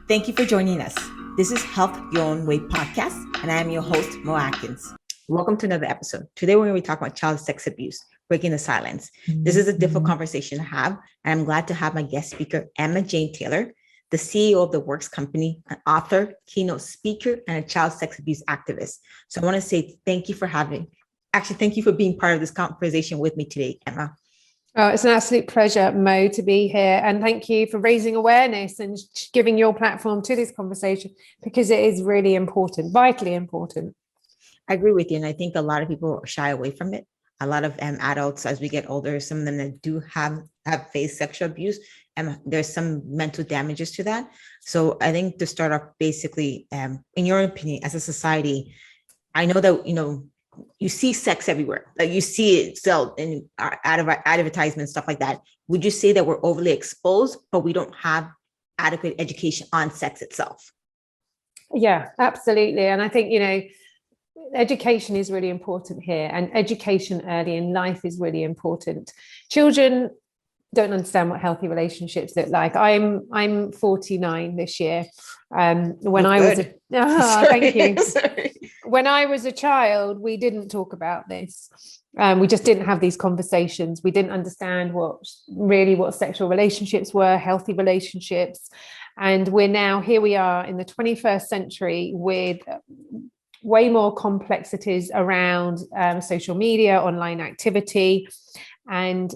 Thank you for joining us. This is Health Your Own Way podcast, and I am your host, Mo Atkins. Welcome to another episode. Today, we're going to be talking about child sex abuse, breaking the silence. This is a difficult conversation to have, and I'm glad to have my guest speaker, Emma Jane Taylor, the CEO of the Works Company, an author, keynote speaker, and a child sex abuse activist. So I want to say thank you for thank you for being part of this conversation with me today, Emma. Oh, it's an absolute pleasure, Mo, to be here. And thank you for raising awareness and giving your platform to this conversation, because it is really important, vitally important. I agree with you. And I think a lot of people shy away from it. A lot of adults, as we get older, some of them that do have faced sexual abuse, and there's some mental damages to that. So I think to start off, basically, in your opinion, as a society, I know that, you see sex everywhere. Like you see it sold in advertisements, stuff like that. Would you say that we're overly exposed, but we don't have adequate education on sex itself? Yeah, absolutely. And I think, education is really important here, and education early in life is really important. Children don't understand what healthy relationships look like. I'm 49 this year. When I was thank you. When I was a child, we didn't talk about this. We just didn't have these conversations. We didn't understand what sexual relationships were, healthy relationships. And here we are in the 21st century with way more complexities around social media, online activity, and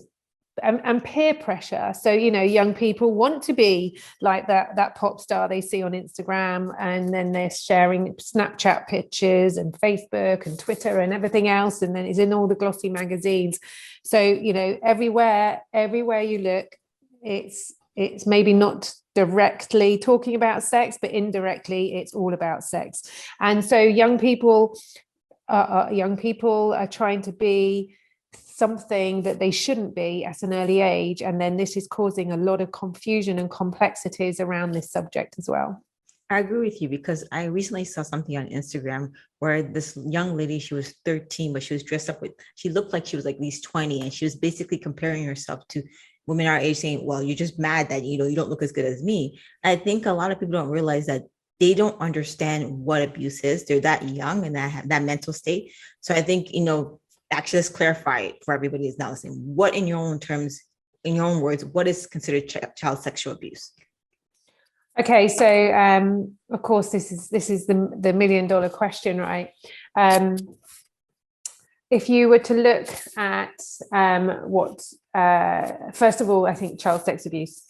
peer pressure. So, young people want to be like that pop star they see on Instagram, and then they're sharing Snapchat pictures and Facebook and Twitter and everything else. And then it's in all the glossy magazines. So, everywhere you look, it's maybe not directly talking about sex, but indirectly it's all about sex. And so young people are trying to be something that they shouldn't be at an early age, and then this is causing a lot of confusion and complexities around this subject as well. I agree with you, because I recently saw something on Instagram where this young lady, she was 13, but she was dressed up she looked like she was like at least 20, and she was basically comparing herself to women our age, saying, well, you're just mad that, you don't look as good as me. I think a lot of people don't realize that they don't understand what abuse is. They're that young and that have that mental state. So I think, actually, let's clarify it for everybody who's now listening. What, in your own terms, in your own words, what is considered child sexual abuse? Okay, so of course, this is the $1 million question, right? If you were to look at first of all, I think child sex abuse,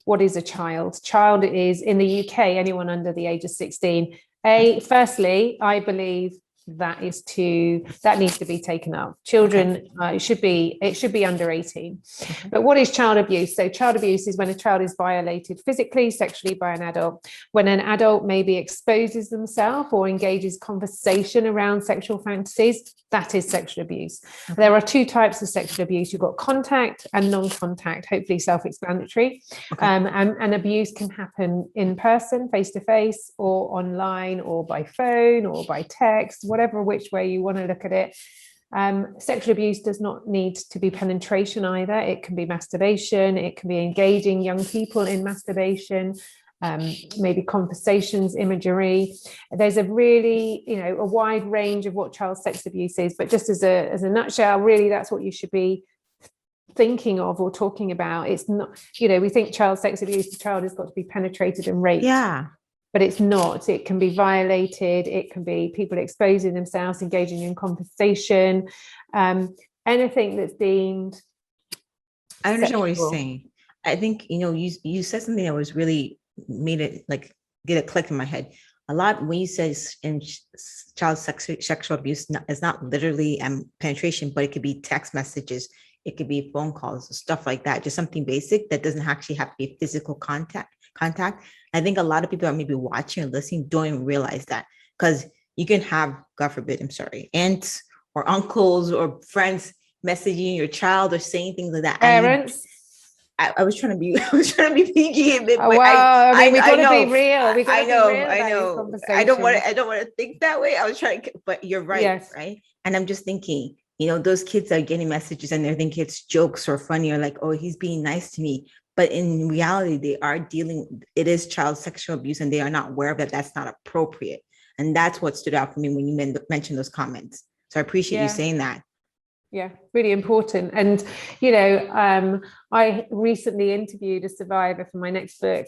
what is a child? Child is, in the UK, anyone under the age of 16. Firstly, I believe that needs to be taken up. Children, it should be under 18. Okay. But what is child abuse? So child abuse is when a child is violated physically, sexually by an adult. When an adult maybe exposes themselves or engages conversation around sexual fantasies, that is sexual abuse. Okay. There are two types of sexual abuse. You've got contact and non-contact, hopefully self-explanatory. Okay. And abuse can happen in person, face-to-face, or online, or by phone, or by text, whatever which way you want to look at it. Sexual abuse does not need to be penetration either. It can be masturbation. It can be engaging young people in masturbation, maybe conversations, imagery. There's a really, a wide range of what child sex abuse is. But just as a nutshell, really, that's what you should be thinking of or talking about. It's not, we think child sex abuse, the child has got to be penetrated and raped. Yeah. But it's not. It can be violated. It can be people exposing themselves, engaging in conversation, anything that's deemed. I understand what you're saying. I think, you said something that was really made it like get a click in my head. A lot when you say in child sexual abuse, it's not literally penetration, but it could be text messages. It could be phone calls, stuff like that. Just something basic that doesn't actually have to be physical contact. I think a lot of people are maybe watching or listening don't even realize that, because you can have, God forbid, I'm sorry, aunts or uncles or friends messaging your child or saying things like that. Parents. I was trying to be PG a bit. But we got to be real. We got to be real. I know. I don't want to think that way. I was trying to, but you're right, yes. Right? And I'm just thinking, those kids are getting messages and they're thinking it's jokes or funny, or like, oh, he's being nice to me. but in reality, it is child sexual abuse, and they are not aware of that. That's not appropriate. And that's what stood out for me when you mentioned those comments. So I appreciate you saying that. Yeah, really important. And, I recently interviewed a survivor for my next book,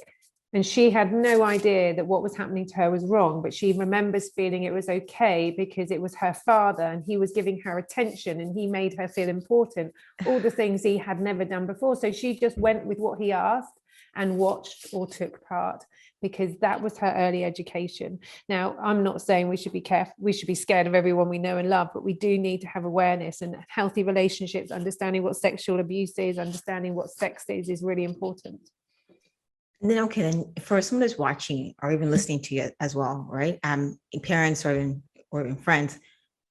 and she had no idea that what was happening to her was wrong, but she remembers feeling it was okay because it was her father and he was giving her attention and he made her feel important, all the things he had never done before. So she just went with what he asked and watched or took part, because that was her early education. Now, I'm not saying we should be careful, we should be scared of everyone we know and love, but we do need to have awareness, and healthy relationships, understanding what sexual abuse is, understanding what sex is really important. And then, okay, then for someone who's watching or even listening to you as well, right? Parents or even friends,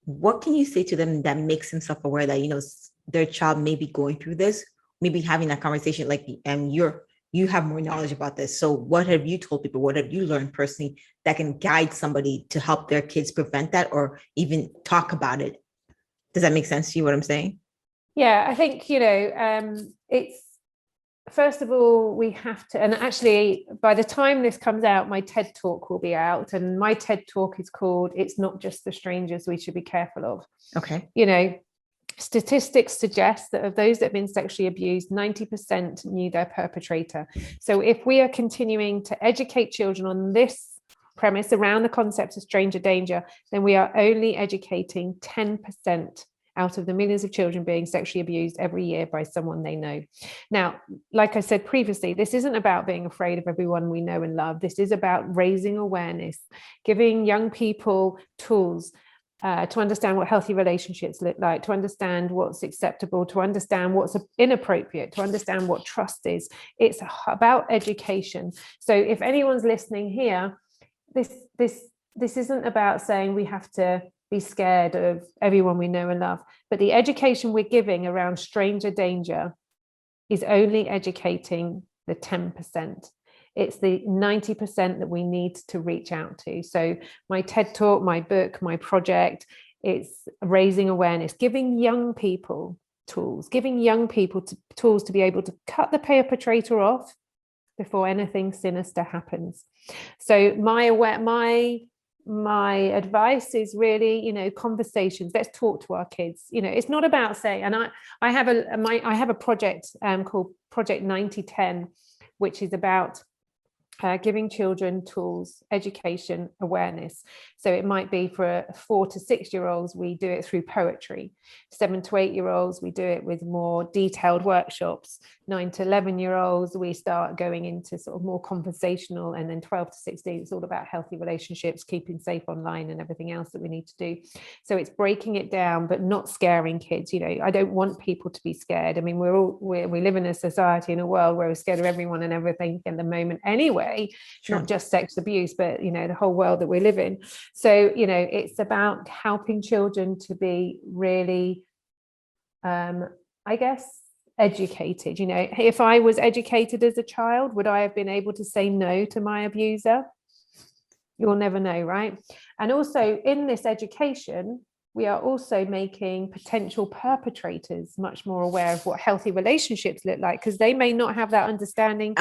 what can you say to them that makes them self-aware that, their child may be going through this, maybe having that conversation, like, and you have more knowledge about this. So what have you told people? What have you learned personally that can guide somebody to help their kids prevent that or even talk about it? Does that make sense to you, what I'm saying? Yeah, I think, it's, first of all, we have to, and actually, by the time this comes out, my TED Talk will be out, and my TED Talk is called "It's Not Just the Strangers We Should Be Careful Of." Okay. Statistics suggest that of those that have been sexually abused, 90% knew their perpetrator. So if we are continuing to educate children on this premise around the concept of stranger danger, then we are only educating 10% out of the millions of children being sexually abused every year by someone they know. Now, like I said previously, this isn't about being afraid of everyone we know and love. This is about raising awareness, giving young people tools to understand what healthy relationships look like, to understand what's acceptable, to understand what's inappropriate, to understand what trust is. It's about education. So if anyone's listening here, this isn't about saying we have to be scared of everyone we know and love, but the education we're giving around stranger danger is only educating the 10%. It's the 90% that we need to reach out to. So my TED Talk, my book, my project, it's raising awareness, giving young people tools, tools to be able to cut the perpetrator off before anything sinister happens. So my advice is really, conversations. Let's talk to our kids. It's not about saying, and I have a project called Project 9010, which is about giving children tools, education, awareness. So it might be for 4 to 6 year olds, we do it through poetry. 7 to 8 year olds, we do it with more detailed workshops. 9 to 11 year olds, we start going into sort of more conversational, and then 12 to 16, it's all about healthy relationships, keeping safe online, and everything else that we need to do. So it's breaking it down, but not scaring kids. I don't want people to be scared. I mean, we live in a society, in a world where we're scared of everyone and everything at the moment anyway. Sure. Not just sex abuse, but the whole world that we live in. So it's about helping children to be really I guess educated. If I was educated as a child, would I have been able to say no to my abuser? You'll never know, right? And also in this education, we are also making potential perpetrators much more aware of what healthy relationships look like, because they may not have that understanding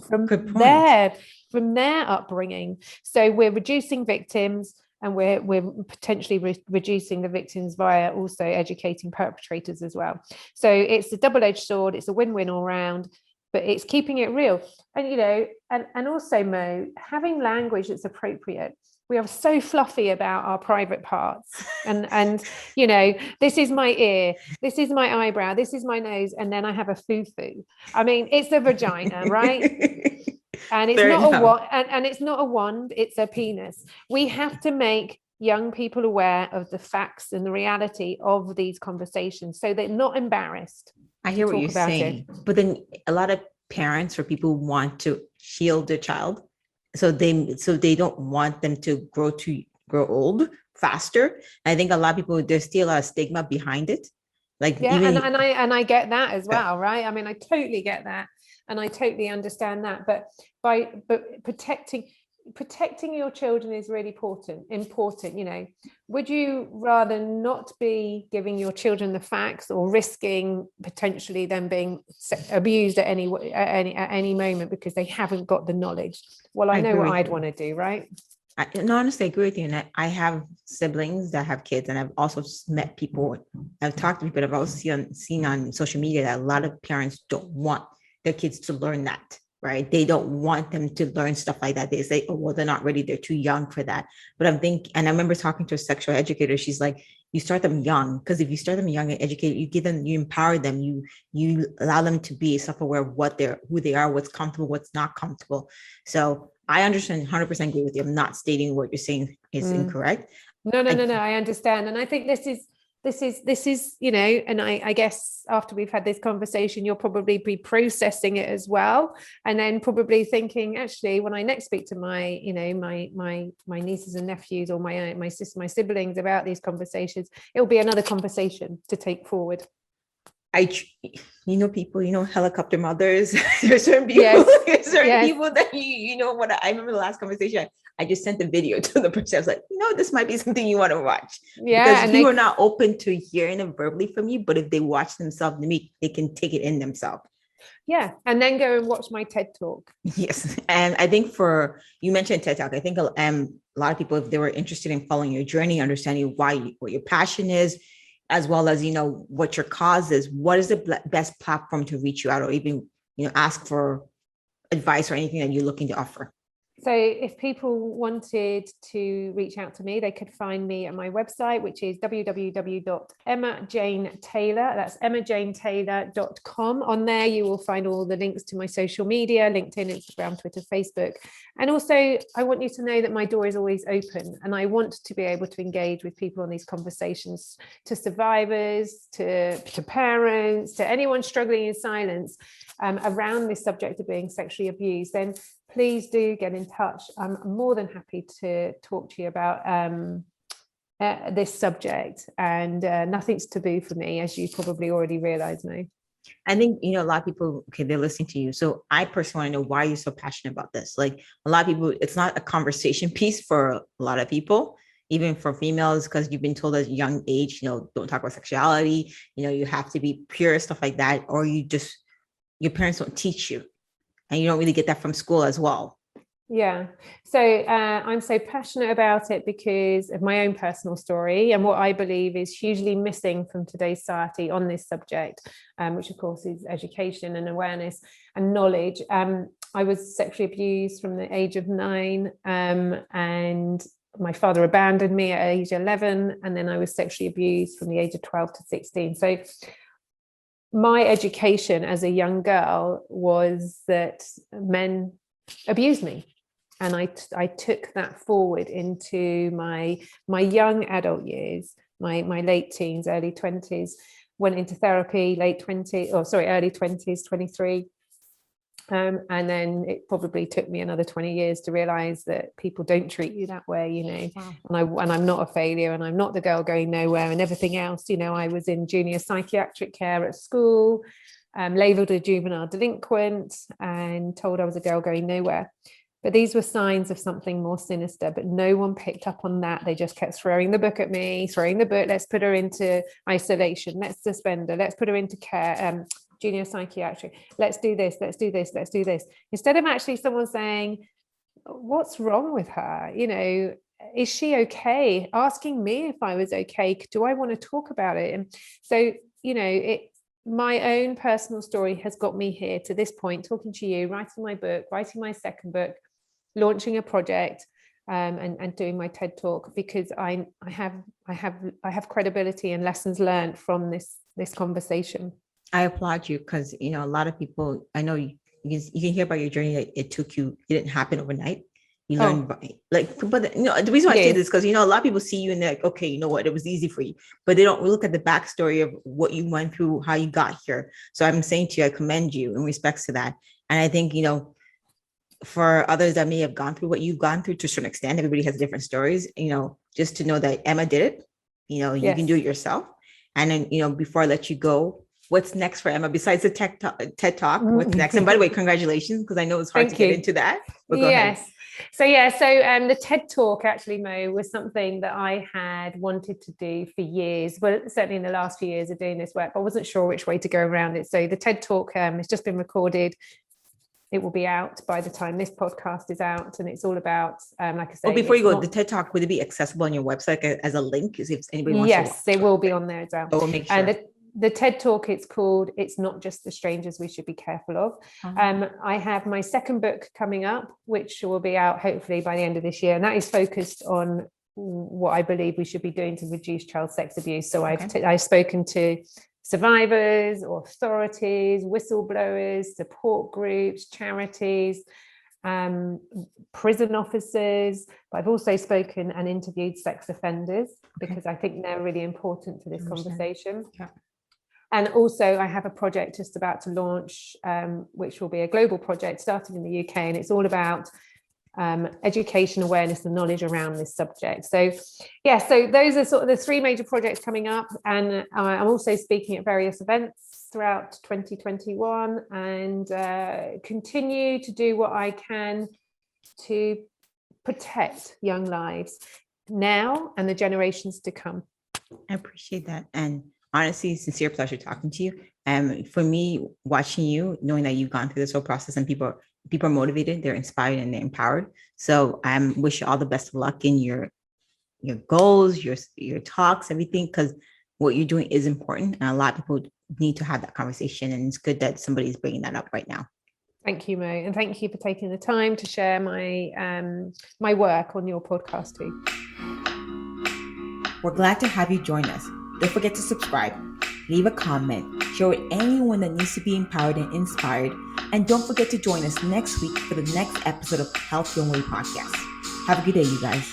from their upbringing. So we're reducing victims, and we're potentially reducing the victims via also educating perpetrators as well. So it's a double-edged sword. It's a win-win all round, but it's keeping it real. And and also, Mo, having language that's appropriate. We are so fluffy about our private parts, and this is my ear, this is my eyebrow, this is my nose, and then I have a foo-foo. I mean, it's a vagina, right? And it's it's not a wand, it's a penis. We have to make young people aware of the facts and the reality of these conversations, so they're not embarrassed. I hear what you're saying, but then a lot of parents or people want to shield their child. So they don't want them to grow old faster. I think a lot of people, there's still a stigma behind it. And I get that as well, right? I mean, I totally get that, and I totally understand that. But protecting, protecting your children is really important. You know, would you rather not be giving your children the facts or risking potentially them being abused at any moment because they haven't got the knowledge? Well, I know what I'd want to do, right? No, honestly, I agree with you. And I have siblings that have kids, and I've also met people, I've talked to people, but I've also seen on social media that a lot of parents don't want their kids to learn that, right? They don't want them to learn stuff like that. They say, oh, well, they're not ready. They're too young for that. But and I remember talking to a sexual educator. She's like, you start them young, because if you start them young and educate, you empower them, you allow them to be self-aware of who they are, what's comfortable, what's not comfortable. So I understand 100% agree with you. I'm not stating what you're saying is incorrect. No, I understand. And I think this is, you know, and I guess after we've had this conversation, you'll probably be processing it as well. And then probably thinking, actually, when I next speak to my, you know, my nieces and nephews or my siblings about these conversations, it'll be another conversation to take forward. People, helicopter mothers. There's certain people, yes. People that what I remember the last conversation. I just sent the video to the person. I was like, this might be something you want to watch. Yeah, because people are not open to hearing it verbally from you, but if they watch themselves, they can take it in themselves. Yeah, and then go and watch my TED Talk. Yes, and I think you mentioned TED Talk. I think a lot of people, if they were interested in following your journey, understanding what your passion is, as well as, what your cause is, what is the best platform to reach you out, or even, ask for advice or anything that you're looking to offer? So if people wanted to reach out to me, they could find me at my website, which is www.emmajanetaylor. That's emmajanetaylor.com. On there, you will find all the links to my social media, LinkedIn, Instagram, Twitter, Facebook. And also, I want you to know that my door is always open, and I want to be able to engage with people on these conversations, to survivors, to parents, to anyone struggling in silence around this subject of being sexually abused. Then please do get in touch. I'm more than happy to talk to you about this subject, and nothing's taboo for me, as you probably already realize now. I think, a lot of people, they're listening to you. So I personally want to know why you're so passionate about this. Like, a lot of people, it's not a conversation piece for a lot of people, even for females, because you've been told at a young age, don't talk about sexuality, you have to be pure, stuff like that, or your parents don't teach you. And you don't really get that from school as well. Yeah. So I'm so passionate about it because of my own personal story and what I believe is hugely missing from today's society on this subject, which of course is education and awareness and knowledge. I was sexually abused from the age of 9, and my father abandoned me at age 11, and then I was sexually abused from the age of 12 to 16. So my education as a young girl was that men abused me, and I took that forward into my young adult years, my late teens, early 20s, went into therapy, early 20s, 23. And then it probably took me another 20 years to realize that people don't treat you that way, Wow. And I'm not a failure, and I'm not the girl going nowhere and everything else. I was in junior psychiatric care at school, labeled a juvenile delinquent, and told I was a girl going nowhere. But these were signs of something more sinister, but no one picked up on that. They just kept throwing the book at me, let's put her into isolation, let's suspend her, let's put her into care, junior psychiatric, let's do this, instead of actually someone saying, what's wrong with her, is she okay, asking me if I was okay, do I want to talk about it? And so my own personal story has got me here to this point, talking to you, writing my book, writing my second book, launching a project, and doing my TED Talk, because I have credibility and lessons learned from this conversation. I applaud you, because a lot of people, I know you can hear about your journey. It didn't happen overnight. You learned but the reason why I say this is because a lot of people see you and they're like, okay, you know what, it was easy for you, but they don't look at the backstory of what you went through, how you got here. So I'm saying to you, I commend you in respects to that. And I think for others that may have gone through what you've gone through, to a certain extent, everybody has different stories, just to know that Emma did it, you can do it yourself. And then before I let you go, what's next for Emma besides the TED Talk? What's next? And by the way, congratulations, because I know it's hard to get into that. But go ahead. So the TED Talk actually, Mo, was something that I had wanted to do for years. Well, certainly in the last few years of doing this work, but I wasn't sure which way to go around it. So the TED Talk has just been recorded. It will be out by the time this podcast is out, and it's all about, like I say. Well, before you go, the TED Talk, would it be accessible on your website as a link? If anybody wants to watch? Yes, they will be on there as well. So we'll make sure. And the TED Talk, it's called "It's Not Just the Strangers We Should Be Careful Of." I have my second book coming up, which will be out hopefully by the end of this year, and that is focused on what I believe we should be doing to reduce child sex abuse. So I've spoken to survivors, authorities, whistleblowers, support groups, charities, prison officers, but I've also spoken and interviewed sex offenders because I think they're really important for this conversation. Yeah. And also I have a project just about to launch, which will be a global project starting in the UK, and it's all about education, awareness and knowledge around this subject. So those are sort of the three major projects coming up, and I'm also speaking at various events throughout 2021 and continue to do what I can to protect young lives now and the generations to come. I appreciate that, and honestly, sincere pleasure talking to you. For me, watching you, knowing that you've gone through this whole process, and people are motivated, they're inspired, and they're empowered. So I wish you all the best of luck in your goals, your talks, everything, because what you're doing is important, and a lot of people need to have that conversation. And it's good that somebody's bringing that up right now. Thank you, Mo, and thank you for taking the time to share my work on your podcast too. We're glad to have you join us. Don't forget to subscribe, leave a comment, share with anyone that needs to be empowered and inspired. And don't forget to join us next week for the next episode of Health Your Way Podcast. Have a good day, you guys.